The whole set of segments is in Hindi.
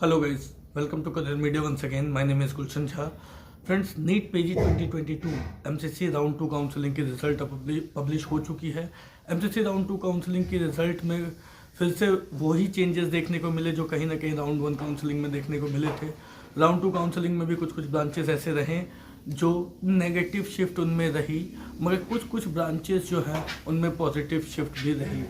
Hello guys, welcome to Career Media once again. My name is Gulshan Jha. Friends, NEET PG 2022 MCC round 2 counselling की रिजल्ट पब्लिश हो चुकी है। एमसीसी राउंड 2 काउंसलिंग की रिजल्ट में फिर से वही चेंजेस देखने को मिले जो कहीं ना कहीं राउंड 1 काउंसलिंग में देखने को मिले थे। राउंड 2 काउंसलिंग में भी कुछ ब्रांचेस ऐसे रहे जो नेगेटिव शिफ्ट उनमें रही, मगर कुछ ब्रांचेस जो हैं उनमें पॉजिटिव शिफ्ट भी रही।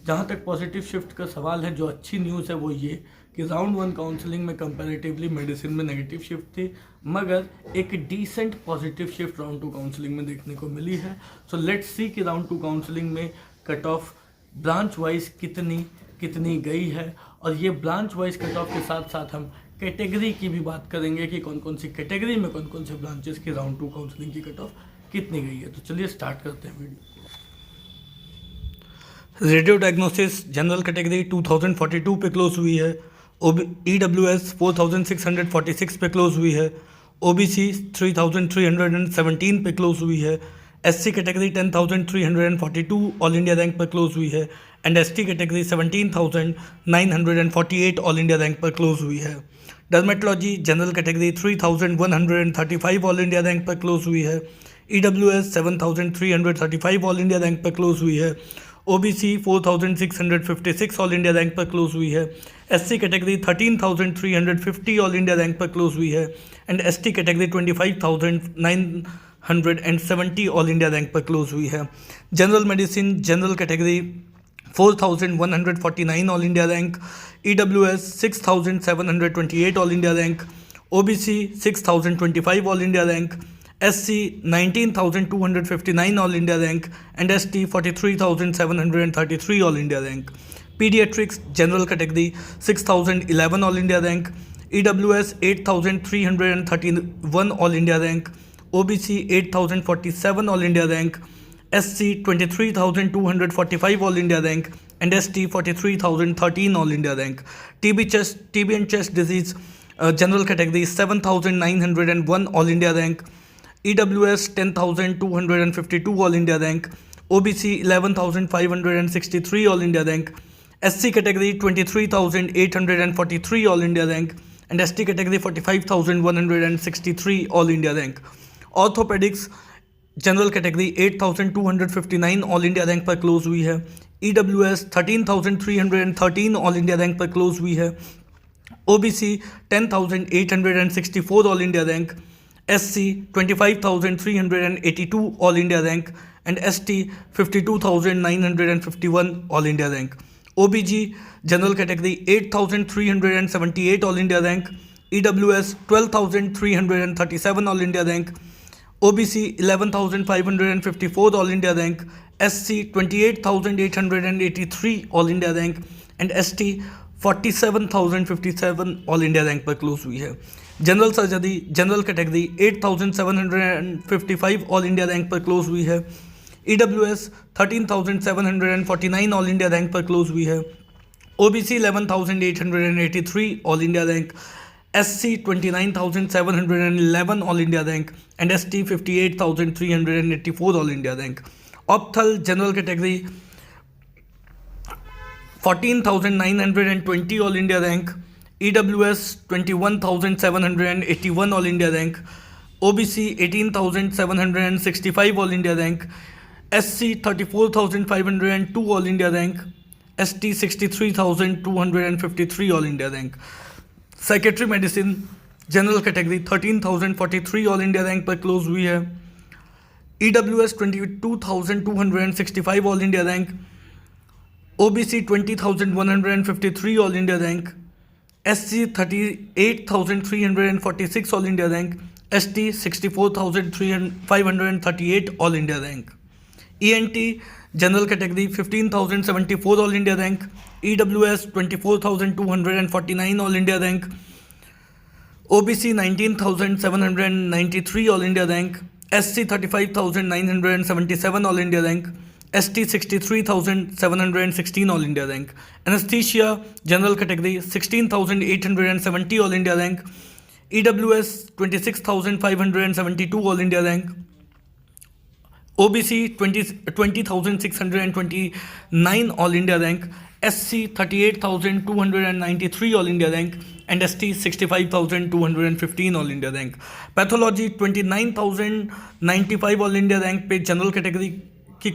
जहाँ तक पॉजिटिव शिफ्ट का सवाल है, जो अच्छी न्यूज़ है वो ये कि राउंड 1 काउंसलिंग में कंपैरेटिवली मेडिसिन में नेगेटिव शिफ्ट थी, मगर एक decent positive shift round 2 counselling में देखने को मिली है। सो लेट्स सी कि राउंड 2 काउंसलिंग में कट ऑफ ब्रांच वाइज कितनी गई है, और ये ब्रांच वाइज कट ऑफ के साथ साथ हम कैटेगरी की भी बात करेंगे कि कौन कौन सी कैटेगरी में कौन से ब्रांचेस की राउंड 2 काउंसलिंग की कट ऑफ कितनी गई है। तो चलिए स्टार्ट करते हैं video. Radio diagnosis general category 2042 पे क्लोज हुई है। EWS 4646 पे क्लोज हुई है। OBC 3317 पे क्लोज हुई है। SC category 10342 all India rank पर क्लोज हुई है। And ST category 17948 all India rank पर क्लोज हुई है। Dermatology general category 3135 all India rank पर क्लोज हुई है। EWS 7335 ऑल इंडिया रैंक पर क्लोज हुई है। OBC 4656 ऑल इंडिया रैंक पर क्लोज हुई है। SC category 13350 all India rank पर क्लोज हुई है। And ST category 25970 all India rank पर क्लोज हुई है। General medicine general category 4149 all India rank. EWS 6728 all India rank. OBC 6025 all India rank. SC 19,259 all India rank and ST 43,733 all India rank. Paediatrics general category 6,011 all India rank. EWS 8,331 all India rank. OBC 8,047 all India rank. SC 23,245 all India rank and ST 43,013 all India rank. TB and chest disease general category 7,901 all India rank. EWS 10,252 all India rank. OBC 11,563 all India rank. SC category 23,843 all India rank and ST category 45,163 all India rank. Orthopaedics general category 8,259 all India rank पर क्लोज हुई है। EWS 13,313 ऑल इंडिया रैंक पर क्लोज हुई है। OBC 10,864 all India rank. SC 25,382 all India rank and ST 52,951 all India rank. OBG general category 8,378 all India rank. EWS 12,337 all India rank. OBC 11,554 all India rank. SC 28,883 all India rank and ST 47,057 all India rank पर क्लोज हुई है। General surgery general category 8,755 all India rank पर क्लोज हुई है। EWS 13,749 ऑल इंडिया रैंक पर क्लोज हुई है। OBC 11,883 all India rank. SC 29,711 all India rank and ST 58,384 all India rank. Ophthal general category 14,920 all India rank. EWS 21,781 all India rank. OBC 18,765 all India rank. SC 34,502 all India rank. ST 63,253 all India rank. Psychiatry medicine general category 13,043 all India rank पर क्लोज हुई है। EWS 22,265 all India rank. OBC 20,153 all India rank. SC 38,346 all India rank. ST 64,538 all India rank. ENT general category 15,074 all India rank. EWS 24,249 all India rank. OBC 19,793 all India rank. SC 35,977 all India rank. ST 63,716 all India rank. Anaesthesia general category 16,870 all India rank. EWS 26,572 all India rank. OBC 20,629 all India rank SC 38,293 all India rank and ST 65,215 all India rank. Pathology 29,095 all India rank पे जनरल कैटेगरी की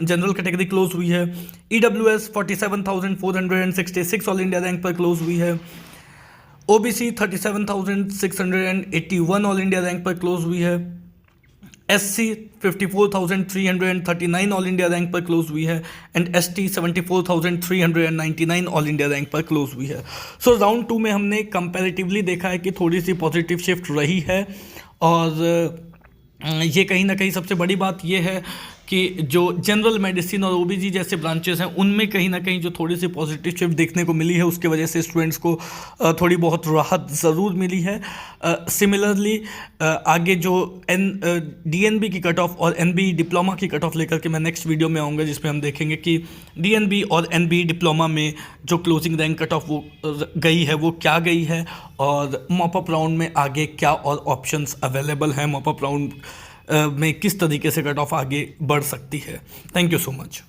जनरल कैटेगरी क्लोज हुई है। EWS 47,466 ऑल इंडिया रैंक पर क्लोज हुई है। OBC 37,681 ऑल इंडिया रैंक पर क्लोज हुई है। SC 54,339 ऑल इंडिया रैंक पर क्लोज हुई है and ST 74,399 all India rank पर क्लोज हुई है। सो राउंड 2 में हमने कंपैरेटिवली देखा है कि थोड़ी सी पॉजिटिव शिफ्ट रही है और ये कहीं ना कहीं सबसे बड़ी बात ये है कि जो जनरल मेडिसिन और OBG जैसे ब्रांचेस हैं उनमें कहीं ना कहीं जो थोड़ी सी पॉजिटिव शिफ्ट देखने को मिली है उसके वजह से स्टूडेंट्स को थोड़ी बहुत राहत ज़रूर मिली है। सिमिलरली आगे जो DNB की कट ऑफ और NB डिप्लोमा की कट ऑफ लेकर के मैं नेक्स्ट वीडियो में आऊँगा जिसमें हम देखेंगे कि DNB और NB डिप्लोमा में जो क्लोजिंग रैंक कट ऑफ वो गई है वो क्या गई है और मॉप अप राउंड में आगे क्या और ऑप्शंस अवेलेबल हैं, मॉप अप राउंड में किस तरीके से कट ऑफ आगे बढ़ सकती है। Thank you so much.